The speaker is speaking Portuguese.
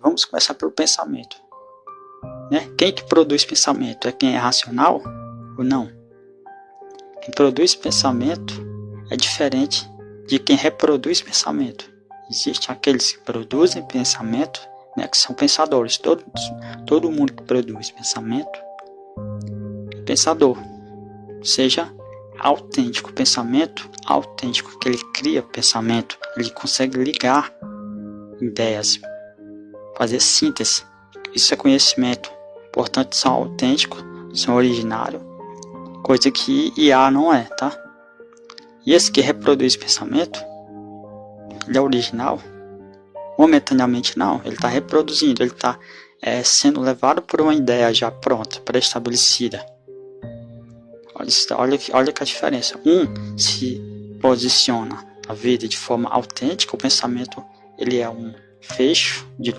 Vamos começar pelo pensamento, né? Quem que produz pensamento? É quem é racional ou não? Quem produz pensamento é diferente de quem reproduz pensamento. Existem aqueles que produzem pensamento, né, que são pensadores. Todo mundo que produz pensamento é pensador. Seja autêntico, pensamento autêntico, que ele cria pensamento, ele consegue ligar ideias, fazer síntese. Isso é conhecimento. Portanto, são autênticos, são originários, coisa que IA não é, tá? E esse que reproduz pensamento, ele é original? Momentaneamente não, ele está reproduzindo, ele está sendo levado por uma ideia já pronta, pré-estabelecida. Olha que a diferença. Um se posiciona na vida de forma autêntica, o pensamento ele é um fecho de